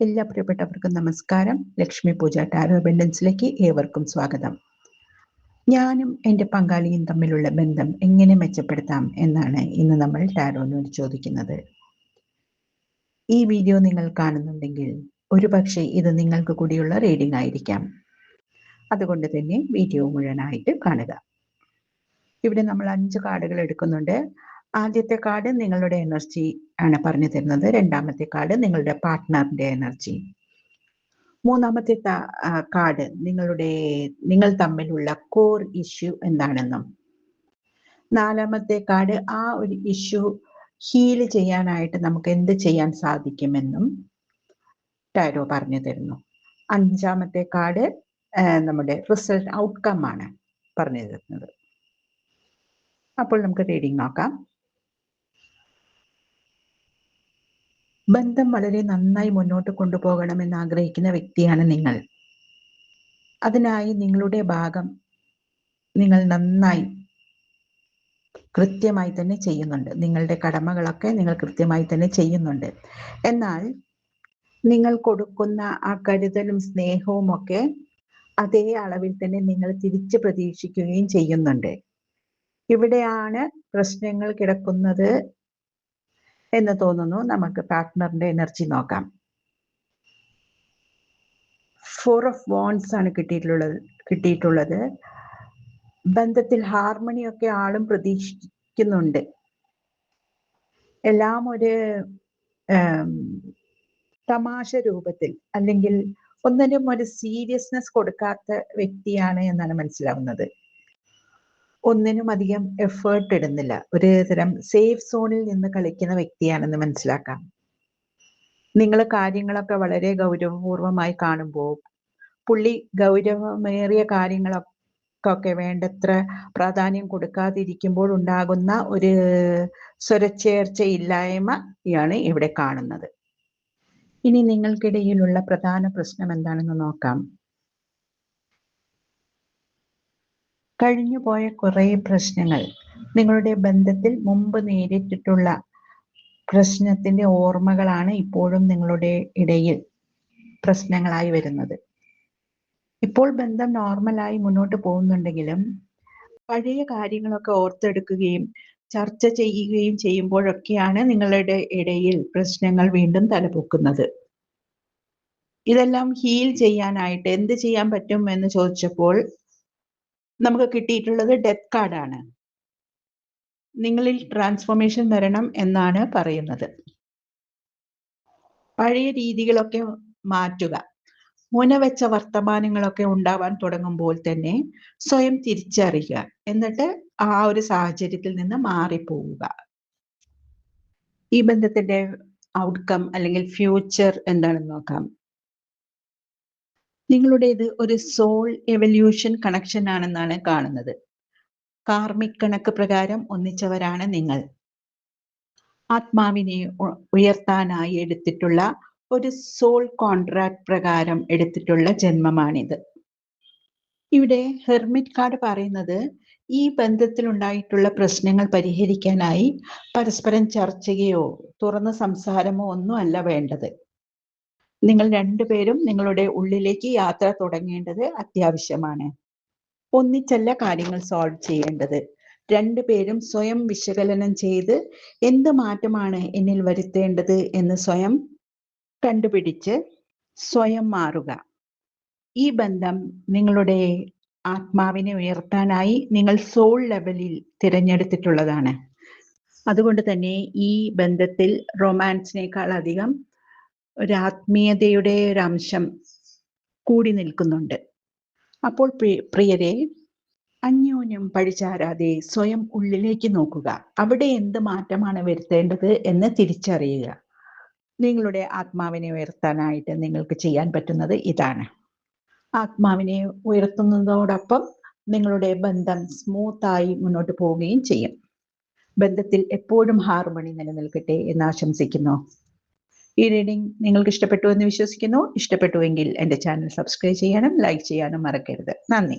എല്ലാ പ്രിയപ്പെട്ടവർക്കും നമസ്കാരം. ലക്ഷ്മി പൂജ ടാരോ അബൻഡൻസിലേക്ക് ഏവർക്കും സ്വാഗതം. ഞാനും എൻ്റെ പങ്കാളിയും തമ്മിലുള്ള ബന്ധം എങ്ങനെ മെച്ചപ്പെടുത്താം എന്നാണ് ഇന്ന് നമ്മൾ ടാരോനോട് ചോദിക്കുന്നത്. ഈ വീഡിയോ നിങ്ങൾ കാണുന്നുണ്ടെങ്കിൽ ഒരുപക്ഷെ ഇത് നിങ്ങൾക്ക് കൂടിയുള്ള റീഡിംഗ് ആയിരിക്കാം. അതുകൊണ്ട് തന്നെ വീഡിയോ മുഴുവനായിട്ട് കാണുക. ഇവിടെ നമ്മൾ 5 കാർഡുകൾ എടുക്കുന്നുണ്ട്. ആദ്യത്തെ കാർഡ് നിങ്ങളുടെ എനർജി ആണ് പറഞ്ഞു തരുന്നത്. രണ്ടാമത്തെ കാർഡ് നിങ്ങളുടെ പാർട്ട്ണറിന്റെ എനർജി. മൂന്നാമത്തെ കാർഡ് നിങ്ങൾ തമ്മിലുള്ള കോർ ഇഷ്യൂ എന്താണെന്നും. നാലാമത്തെ കാർഡ് ആ ഒരു ഇഷ്യൂ ഹീൽ ചെയ്യാനായിട്ട് നമുക്ക് എന്ത് ചെയ്യാൻ സാധിക്കുമെന്നും ടാരോ പറഞ്ഞു തരുന്നു. അഞ്ചാമത്തെ കാർഡ് നമ്മുടെ റിസൾട്ട് ഔട്ട്കം ആണ് പറഞ്ഞു തരുന്നത്. അപ്പോൾ നമുക്ക് റീഡിംഗ് നോക്കാം. ബന്ധം വളരെ നന്നായി മുന്നോട്ട് കൊണ്ടുപോകണമെന്ന് ആഗ്രഹിക്കുന്ന വ്യക്തിയാണ് നിങ്ങൾ. അതിനായി നിങ്ങളുടെ ഭാഗം നിങ്ങൾ നന്നായി കൃത്യമായി തന്നെ ചെയ്യുന്നുണ്ട്. നിങ്ങളുടെ കടമകളൊക്കെ നിങ്ങൾ കൃത്യമായി തന്നെ ചെയ്യുന്നുണ്ട്. എന്നാൽ നിങ്ങൾ കൊടുക്കുന്ന ആ കരുതലും സ്നേഹവും ഒക്കെ അതേ അളവിൽ തന്നെ നിങ്ങൾ തിരിച്ച് പ്രതീക്ഷിക്കുകയും ചെയ്യുന്നുണ്ട്. ഇവിടെയാണ് പ്രശ്നങ്ങൾ കിടക്കുന്നത് എന്ന് തോന്നുന്നു. നമുക്ക് പാർട്ട്ണറിന്റെ എനർജി നോക്കാം. 4 ഓഫ് വാൻഡ്സ് ആണ് കിട്ടിയിട്ടുള്ളത്. ബന്ധത്തിൽ ഹാർമണിയൊക്കെ ആളും പ്രതീക്ഷിക്കുന്നുണ്ട്. എല്ലാം ഒരു തമാശ രൂപത്തിൽ അല്ലെങ്കിൽ ഒന്നിനും ഒരു സീരിയസ്നെസ് കൊടുക്കാത്ത വ്യക്തിയാണ് എന്നാണ് മനസ്സിലാവുന്നത്. ഒന്നിനും അധികം എഫേർട്ട് ഇടുന്നില്ല. ഒരു തരം സേഫ് സോണിൽ നിന്ന് കളിക്കുന്ന വ്യക്തിയാണെന്ന് മനസ്സിലാക്കാം. നിങ്ങൾ കാര്യങ്ങളൊക്കെ വളരെ ഗൗരവപൂർവമായി കാണുമ്പോൾ പുള്ളി ഗൗരവമേറിയ കാര്യങ്ങളൊക്കെ വേണ്ടത്ര പ്രാധാന്യം കൊടുക്കാതിരിക്കുമ്പോൾ ഉണ്ടാകുന്ന ഒരു സ്വരച്ചേർച്ചയില്ലായ്മയാണ് ഇവിടെ കാണുന്നത്. ഇനി നിങ്ങൾക്കിടയിലുള്ള പ്രധാന പ്രശ്നം എന്താണെന്ന് നോക്കാം. കഴിഞ്ഞുപോയ കുറേ പ്രശ്നങ്ങൾ, നിങ്ങളുടെ ബന്ധത്തിൽ മുമ്പ് നേരിട്ടിട്ടുള്ള പ്രശ്നത്തിന്റെ ഓർമ്മകളാണ് ഇപ്പോഴും നിങ്ങളുടെ ഇടയിൽ പ്രശ്നങ്ങളായി വരുന്നത്. ഇപ്പോൾ ബന്ധം നോർമലായി മുന്നോട്ട് പോകുന്നുണ്ടെങ്കിലും പഴയ കാര്യങ്ങളൊക്കെ ഓർത്തെടുക്കുകയും ചർച്ച ചെയ്യുകയും ചെയ്യുമ്പോഴൊക്കെയാണ് നിങ്ങളുടെ ഇടയിൽ പ്രശ്നങ്ങൾ വീണ്ടും തലപൊക്കുന്നത്. ഇതെല്ലാം ഹീൽ ചെയ്യാനായിട്ട് എന്ത് ചെയ്യാൻ പറ്റും എന്ന് ചോദിച്ചപ്പോൾ നമുക്ക് കിട്ടിയിട്ടുള്ളത് ഡെത്ത് കാർഡാണ്. നിങ്ങളിൽ ട്രാൻസ്ഫോർമേഷൻ വരണം എന്നാണ് പറയുന്നത്. പഴയ രീതികളൊക്കെ മാറ്റുക. മുനവെച്ച വർത്തമാനങ്ങളൊക്കെ ഉണ്ടാവാൻ തുടങ്ങുമ്പോൾ തന്നെ സ്വയം തിരിച്ചറിയുക. എന്നിട്ട് ആ ഒരു സാഹചര്യത്തിൽ നിന്ന് മാറിപ്പോവുക. ഈ ബന്ധത്തിന്റെ ഔട്ട്കം അല്ലെങ്കിൽ ഫ്യൂച്ചർ എന്താണെന്ന് നോക്കാം. നിങ്ങളുടേത് ഒരു സോൾ എവല്യൂഷൻ കണക്ഷൻ ആണെന്നാണ് കാണുന്നത്. കാർമിക് കണക്ക് പ്രകാരം ഒന്നിച്ചവരാണ് നിങ്ങൾ. ആത്മാവിനെ ഉയർത്താനായി എടുത്തിട്ടുള്ള ഒരു സോൾ കോൺട്രാക്ട് പ്രകാരം എടുത്തിട്ടുള്ള ജന്മമാണിത്. ഇവിടെ ഹെർമിറ്റ് കാർഡ് പറയുന്നത് ഈ ബന്ധത്തിൽ ഉണ്ടായിട്ടുള്ള പ്രശ്നങ്ങൾ പരിഹരിക്കാനായി പരസ്പരം ചർച്ചയോ തുറന്ന സംസാരമോ ഒന്നും അല്ല വേണ്ടത്. നിങ്ങൾ രണ്ടുപേരും നിങ്ങളുടെ ഉള്ളിലേക്ക് യാത്ര തുടങ്ങേണ്ടത് അത്യാവശ്യമാണ്. ഒന്നിച്ചല്ല കാര്യങ്ങൾ സോൾവ് ചെയ്യേണ്ടത്. രണ്ടുപേരും സ്വയം വിശകലനം ചെയ്ത് എന്ത് മാറ്റമാണ് എന്നിൽ വരുത്തേണ്ടത് എന്ന് സ്വയം കണ്ടുപിടിച്ച് സ്വയം മാറുക. ഈ ബന്ധം നിങ്ങളുടെ ആത്മാവിനെ ഉയർത്താനായി നിങ്ങൾ സോൾ ലെവലിൽ തിരഞ്ഞെടുത്തിട്ടുള്ളതാണ്. അതുകൊണ്ട് തന്നെ ഈ ബന്ധത്തിൽ റൊമാൻസിനേക്കാൾ അധികം ഒരു ആത്മീയതയുടെ ഒരു അംശം കൂടി നിൽക്കുന്നുണ്ട്. അപ്പോൾ പ്രിയരെ, അന്യോന്യം പഴിചാരാതെ സ്വയം ഉള്ളിലേക്ക് നോക്കുക. അവിടെ എന്ത് മാറ്റമാണ് വരുത്തേണ്ടത് എന്ന് തിരിച്ചറിയുക. നിങ്ങളുടെ ആത്മാവിനെ ഉയർത്താനായിട്ട് നിങ്ങൾക്ക് ചെയ്യാൻ പറ്റുന്നത് ഇതാണ്. ആത്മാവിനെ ഉയർത്തുന്നതോടൊപ്പം നിങ്ങളുടെ ബന്ധം സ്മൂത്തായി മുന്നോട്ട് പോവുകയും ചെയ്യും. ബന്ധത്തിൽ എപ്പോഴും ഹാർമണി നിലനിൽക്കട്ടെ എന്ന് ആശംസിക്കുന്നു. ഈ റീഡിംഗ് നിങ്ങൾക്ക് ഇഷ്ടപ്പെട്ടു എന്ന് വിശ്വസിക്കുന്നു. ഇഷ്ടപ്പെട്ടുവെങ്കിൽ എൻ്റെ ചാനൽ സബ്സ്ക്രൈബ് ചെയ്യാനും ലൈക്ക് ചെയ്യാനും മറക്കരുത്. നന്ദി.